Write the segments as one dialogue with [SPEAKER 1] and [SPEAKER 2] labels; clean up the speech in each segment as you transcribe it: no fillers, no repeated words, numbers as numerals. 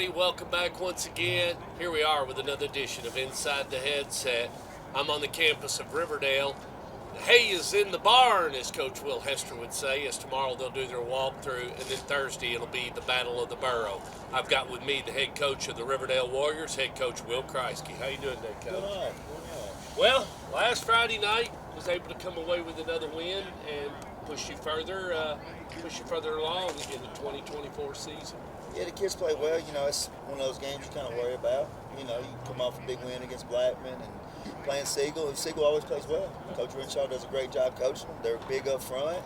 [SPEAKER 1] everybody. Welcome back once again. Here we are with another edition of Inside the Headset. I'm on the campus of Riverdale. Hay is in the barn, as Coach Will Hester would say, as tomorrow they'll do their walkthrough, and then Thursday it'll be the Battle of the Borough. I've got with me the head coach of the Riverdale Warriors, head coach Will Kriesky. How you doing today, Coach?
[SPEAKER 2] Good night.
[SPEAKER 1] Well, last Friday night was able to come away with another win and push you further along in the 2024 season.
[SPEAKER 2] Yeah, the kids play well. You know, it's one of those games you kind of worry about. You know, you come off a big win against Blackman and playing Siegel. Siegel always plays well. Coach Renshaw does a great job coaching them. They're big up front.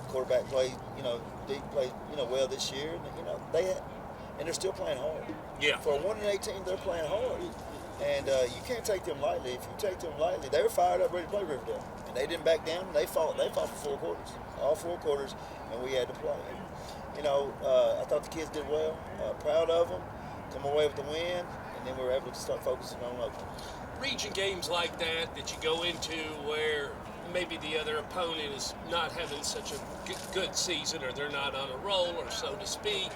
[SPEAKER 2] Quarterback plays, they play, well this year. And, and they're still playing hard.
[SPEAKER 1] Yeah.
[SPEAKER 2] For a 1-18, they're playing hard. And you can't take them lightly. If you take them lightly, they were fired up, ready to play Riverdale. And they didn't back down. They fought for 4 quarters, all 4 quarters, and we had to play. I thought the kids did well. Proud of them. Come away with the win, and then we were able to start focusing on Oakland.
[SPEAKER 1] Region games like that you go into where maybe the other opponent is not having such a good season, or they're not on a roll, or so to speak.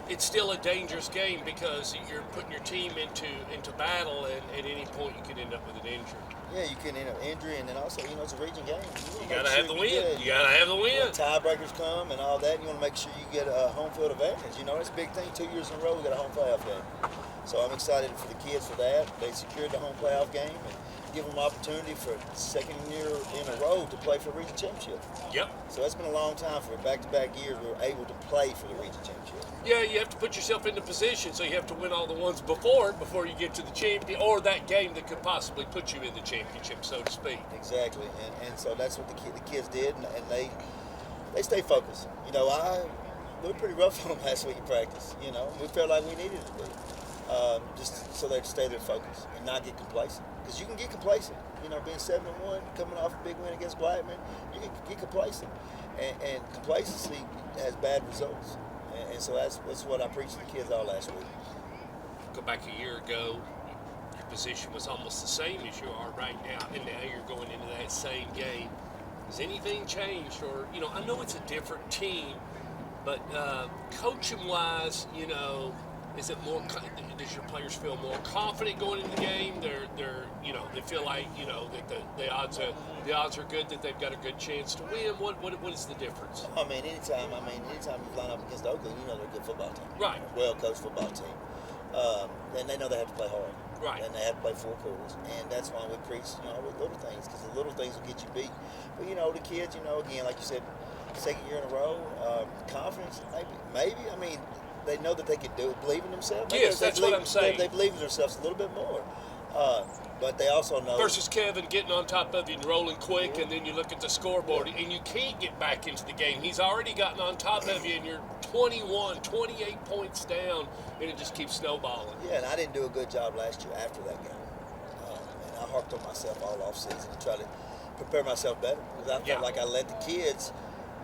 [SPEAKER 1] It's still a dangerous game because you're putting your team into battle, and at any point you could end up with an injury.
[SPEAKER 2] Yeah, you can end up injury, and then also, it's a region game.
[SPEAKER 1] You gotta have the win. You gotta have the win.
[SPEAKER 2] When tiebreakers come and all that, you want to make sure you get a home field advantage. It's a big thing. 2 years in a row, we got a home playoff game. So I'm excited for the kids for that. They secured the home playoff game and give them opportunity for second year in a row to play for the region championship.
[SPEAKER 1] Yep.
[SPEAKER 2] So it's been a long time for back-to-back years we were able to play for the region championship.
[SPEAKER 1] Yeah, you have to put yourself into position, so you have to win all the ones before you get to the champion, or that game that could possibly put you in the championship, so to speak.
[SPEAKER 2] Exactly, and so that's what the kids did, and they stay focused. We were pretty rough on them last week in practice. We felt like we needed to be, just so they stay their focus and not get complacent. Because you can get complacent. Being 7-1, coming off a big win against Blackman, you can get complacent, and complacency has bad results. And so that's what I preached to the kids all last week.
[SPEAKER 1] Go back a year ago, your position was almost the same as you are right now, and now you're going into that same game. Has anything changed? Or, I know it's a different team, but coaching-wise, is it more? Does your players feel more confident going into the game? They feel like that the odds are good, that they've got a good chance to win. What is the difference?
[SPEAKER 2] Anytime you line up against Oakland, they're a good football team.
[SPEAKER 1] Right.
[SPEAKER 2] Well-coached football team. And they know they have to play hard.
[SPEAKER 1] Right.
[SPEAKER 2] And they have to play 4 quarters. And that's why we preach, with little things, because the little things will get you beat. But, the kids, again, like you said, second year in a row, confidence, maybe. They know that they can do it, believe in themselves.
[SPEAKER 1] Yes, that's what I'm saying.
[SPEAKER 2] They believe in themselves a little bit more. But they also know.
[SPEAKER 1] Versus Kevin getting on top of you and rolling quick, and then you look at the scoreboard, and you can't get back into the game. He's already gotten on top of you, and you're 28 points down, and it just keeps snowballing.
[SPEAKER 2] Yeah, and I didn't do a good job last year after that game. And I harped on myself all offseason to try to prepare myself better. Because I felt like I let the kids,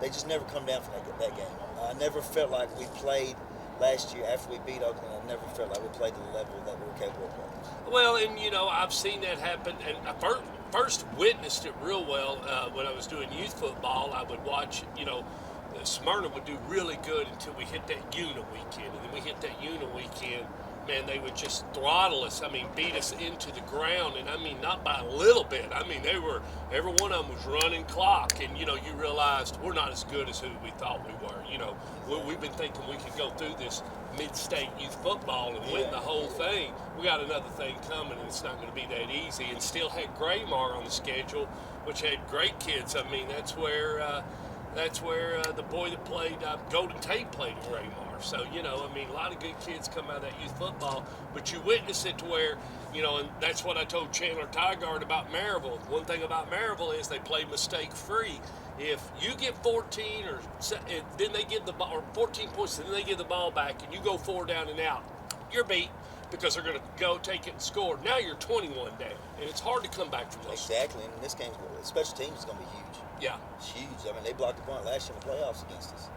[SPEAKER 2] they just never come down from that game. I never felt like we played last year after we beat Oakland. I never felt like we played to the level that we were capable of playing.
[SPEAKER 1] Well, and I've seen that happen, and I first witnessed it real well when I was doing youth football. I would watch, Smyrna would do really good until we hit that UNA weekend, and then we hit that UNA weekend. Man, they would just throttle us. Beat us into the ground, and not by a little bit. Every one of them was running clock, and you realized we're not as good as who we thought we were. We've been thinking we could go through this mid-state youth football and win the whole thing. We got another thing coming, and it's not going to be that easy. And still had Graymar on the schedule, which had great kids. That's where the boy that played Golden Tate played at Graymar. So, a lot of good kids come out of that youth football, but you witness it to where, and that's what I told Chandler Tygart about Maryville. One thing about Maryville is they play mistake-free. If you get 14 or then they give the ball, or 14 points, and then they give the ball back, and you go 4 down and out, you're beat because they're going to go take it and score. Now you're 21 down, and it's hard to come back from those.
[SPEAKER 2] Exactly, and in this game, special teams is going to be huge.
[SPEAKER 1] Yeah.
[SPEAKER 2] It's huge. They blocked the punt last year in the playoffs against us.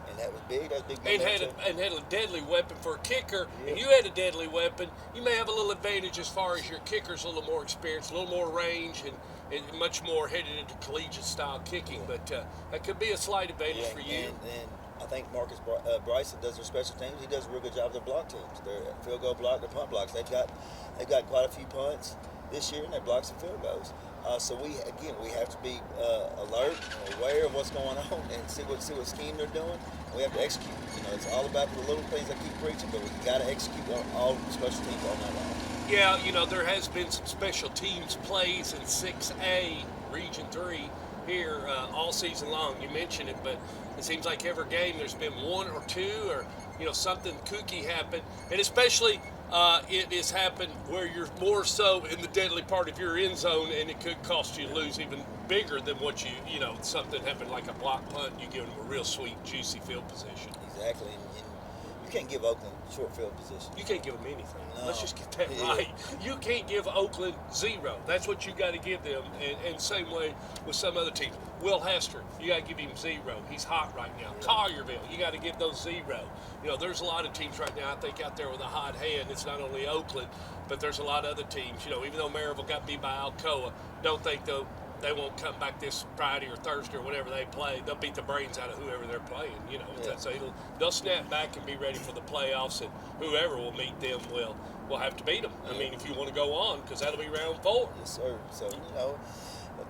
[SPEAKER 2] And that was big. That was big.
[SPEAKER 1] And had a deadly weapon for a kicker, and you had a deadly weapon. You may have a little advantage as far as your kicker's a little more experienced, a little more range, and much more headed into collegiate style kicking. But that could be a slight advantage for you.
[SPEAKER 2] And I think Bryson does their special teams. He does a real good job of their block teams. Their field goal block, their punt blocks. They've got quite a few punts this year, and they block some field goals. So we have to be alert and aware of what's going on and see what scheme they're doing. We have to execute. It's all about the little things I keep preaching, but we got to execute on all special teams all night long.
[SPEAKER 1] Yeah, there has been some special teams plays in 6A Region 3 here all season long. You mentioned it, but it seems like every game there's been one or two or something kooky happened, and especially it has happened where you're more so in the deadly part of your end zone, and it could cost you to lose even bigger than what something happened like a block punt. You give them a real sweet, juicy field position.
[SPEAKER 2] Exactly, and you can't give Oakland short field position.
[SPEAKER 1] You can't give them anything.
[SPEAKER 2] No.
[SPEAKER 1] Let's just get that right. You can't give Oakland zero. That's what you got to give them. And same way with some other teams. Will Hester, you got to give him zero. He's hot right now. Yeah. Collierville, you got to give those zero. There's a lot of teams right now, I think, out there with a hot hand. It's not only Oakland, but there's a lot of other teams. Even though Maryville got beat by Alcoa, don't think they won't come back this Friday or Thursday or whatever they play. They'll beat the brains out of whoever they're playing. So they'll snap back and be ready for the playoffs, and whoever will meet them will have to beat them. I mean, if you want to go on, because that'll be round 4.
[SPEAKER 2] Yes, sir. So,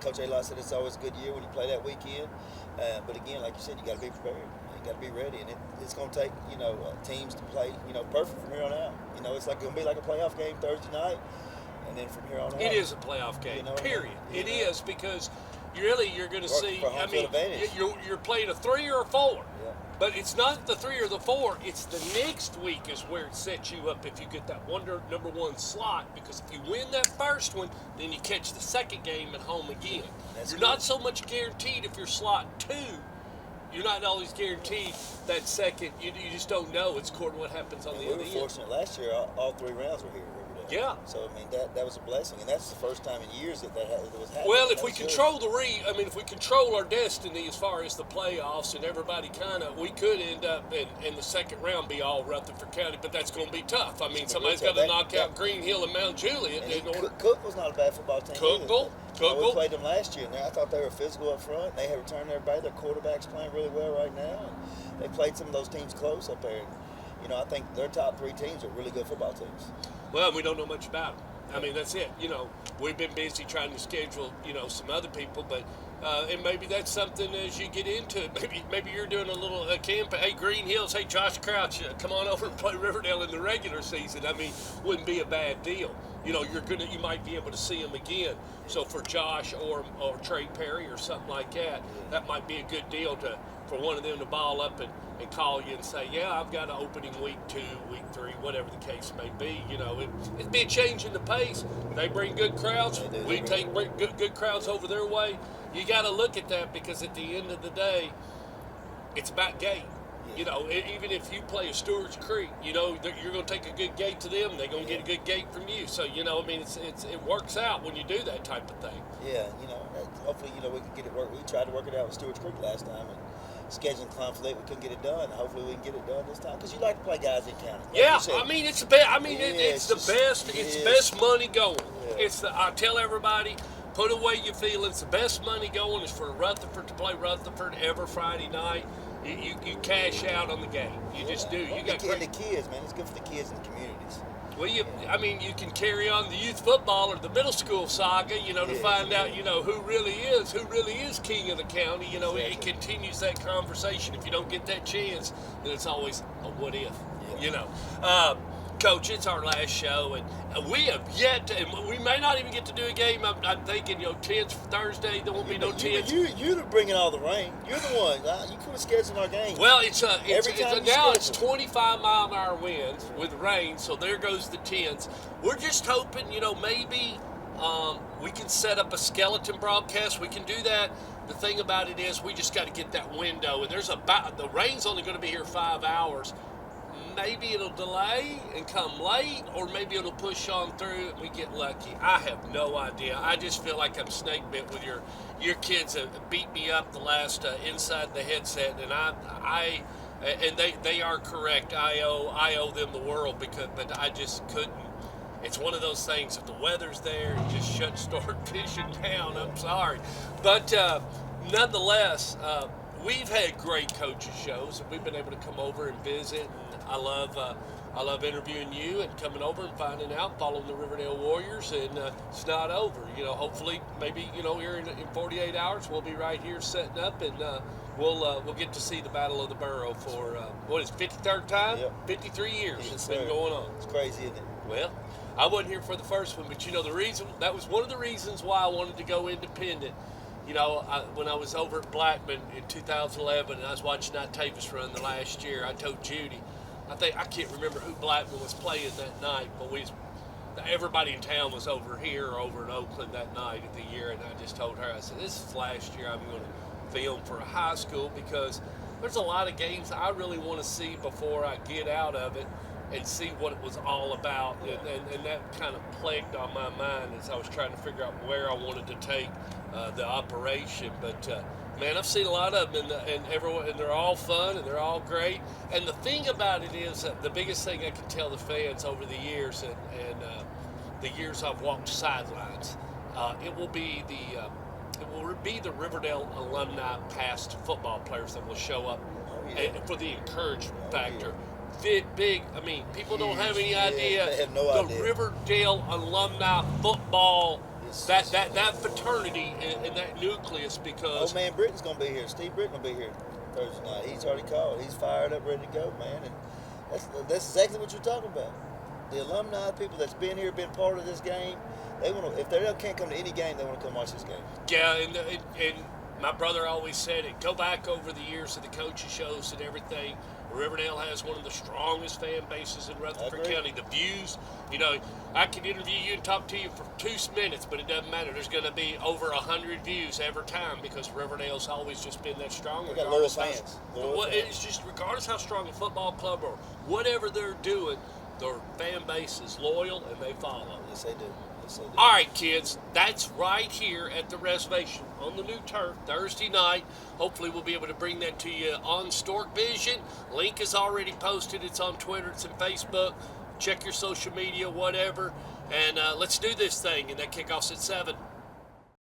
[SPEAKER 2] Coach A-Lot said it's always a good year when you play that weekend. But again, like you said, you got to be prepared. You got to be ready, and it's going to take teams to play perfect from here on out. It's going to be like a playoff game Thursday night. And then from here on out,
[SPEAKER 1] it is a playoff game. Period. It is, because you're going to see.
[SPEAKER 2] I mean,
[SPEAKER 1] you're playing a 3 or a 4,
[SPEAKER 2] yeah.
[SPEAKER 1] But it's not the 3 or the 4. It's the next week is where it sets you up if you get that number 1 slot. Because if you win that first one, then you catch the second game at home again. You're not so much guaranteed if you're slot 2. You're not always guaranteed that second. You just don't know. It's according to what happens on the other end.
[SPEAKER 2] We were fortunate last year. All 3 rounds were here.
[SPEAKER 1] Yeah.
[SPEAKER 2] So I mean that was a blessing, and that's the first time in years that was happening.
[SPEAKER 1] Well, if we control if we control our destiny as far as the playoffs, and everybody we could end up in the second round be all Rutherford County, but that's going to be tough. I mean, somebody's got to knock out Green Hill and Mount Juliet.
[SPEAKER 2] Cook was not a bad football team.
[SPEAKER 1] Cookville.
[SPEAKER 2] We played them last year, and I thought they were physical up front. They had returned everybody. Their quarterback's playing really well right now. And they played some of those teams close up there. And, I think their top 3 teams are really good football teams.
[SPEAKER 1] Well, we don't know much about them. I mean, that's it. We've been busy trying to schedule, some other people, but and maybe that's something as you get into it. Maybe you're doing a little camp. Hey, Green Hills. Hey, Josh Crouch, come on over and play Riverdale in the regular season. I mean, wouldn't be a bad deal. You might be able to see them again. So for Josh or Trey Perry or something like that might be a good deal for one of them to ball up and call you and say, yeah, I've got an opening week 2, week 3, whatever the case may be. It'd be a change in the pace. They bring good crowds. We bring good crowds over their way. You got to look at that, because at the end of the day, it's about gate. Even if you play a Stewart's Creek, you're going to take a good gate to them. They're going to get a good gate from you. So, it works out when you do that type of thing.
[SPEAKER 2] Yeah, hopefully, we can get it work. We tried to work it out with Stewart's Creek last time, and scheduling conflict, we couldn't get it done. Hopefully, we can get it done this time, because you like to play guys in county.
[SPEAKER 1] I mean, it's the best. It's the best. It's best money going. Yeah. I tell everybody, put away your feelings. The best money going is for Rutherford to play Rutherford every Friday night. You cash out on the game. You just do. You got
[SPEAKER 2] the kids, man. It's good for the kids and the communities.
[SPEAKER 1] Well, you can carry on the youth football or the middle school saga, to find out, who really is king of the county.
[SPEAKER 2] Exactly.
[SPEAKER 1] It continues that conversation. If you don't get that chance, then it's always a what if, Coach, it's our last show, and we have yet to, and we may not even get to do a game. I'm thinking, tents for Thursday. There won't be no tents.
[SPEAKER 2] You're bringing all the rain. You're the one. You could have scheduled our game.
[SPEAKER 1] Well, it's 25-mile-an-hour winds with rain, so there goes the tents. We're just hoping, maybe we can set up a skeleton broadcast. We can do that. The thing about it is, we just got to get that window, and the rain's only going to be here 5 hours. Maybe it'll delay and come late, or maybe it'll push on through and we get lucky. I have no idea. I just feel like I'm snake bit with your kids have beat me up the last inside the headset, and and they are correct. I owe them the world, but I just couldn't. It's one of those things. If the weather's there, you just shouldn't start fishing down. I'm sorry, but nonetheless. we've had great coaches shows, and we've been able to come over and visit. And I love interviewing you and coming over and finding out, following the Riverdale Warriors, and it's not over. Hopefully, maybe here in 48 hours, we'll be right here setting up, and we'll get to see the Battle of the Borough for what is 53rd time?
[SPEAKER 2] Yep.
[SPEAKER 1] 53 years
[SPEAKER 2] Yes,
[SPEAKER 1] it's
[SPEAKER 2] sir.
[SPEAKER 1] been going on.
[SPEAKER 2] It's crazy, isn't it?
[SPEAKER 1] Well, I wasn't here for the first one, but the reason that was one of the reasons why I wanted to go independent. When I was over at Blackman in 2011, and I was watching that Tavis run the last year, I told Judy, I can't remember who Blackman was playing that night, but everybody in town was over here or over in Oakland that night of the year, and I just told her, I said, this is last year I'm going to film for a high school, because there's a lot of games I really want to see before I get out of it and see what it was all about, and that kind of plagued on my mind as I was trying to figure out where I wanted to take the operation. But man, I've seen a lot of them, and they're all fun and they're all great. And the thing about it is that the biggest thing I can tell the fans over the years, and the years I've walked sidelines, it will be the Riverdale alumni past football players that will show up for the encouragement factor. Big. I mean, people don't have any idea.
[SPEAKER 2] They have no idea.
[SPEAKER 1] The Riverdale alumni football, that fraternity and that nucleus, because
[SPEAKER 2] Old man Britton's gonna be here. Steve Britton will be here Thursday night. He's already called. He's fired up, ready to go, man. And that's exactly what you're talking about. The alumni, people that's been here, been part of this game, they want to. If they can't come to any game, they want to come watch this game.
[SPEAKER 1] Yeah, and my brother always said it. Go back over the years of the coaches shows and everything. Riverdale has one of the strongest fan bases in Rutherford County. The views, I can interview you and talk to you for 2 minutes, but it doesn't matter. There's going to be over 100 views every time, because Riverdale's always just been that strong.
[SPEAKER 2] They got loyal fans.
[SPEAKER 1] It's just regardless how strong a football club or whatever they're doing, their fan base is loyal and they follow.
[SPEAKER 2] Yes, they do.
[SPEAKER 1] All right, kids, that's right here at the reservation on the new turf Thursday night. Hopefully we'll be able to bring that to you on Stork Vision. Link is already posted. It's on Twitter. It's on Facebook. Check your social media, whatever. And let's do this thing. And that kickoff's at 7.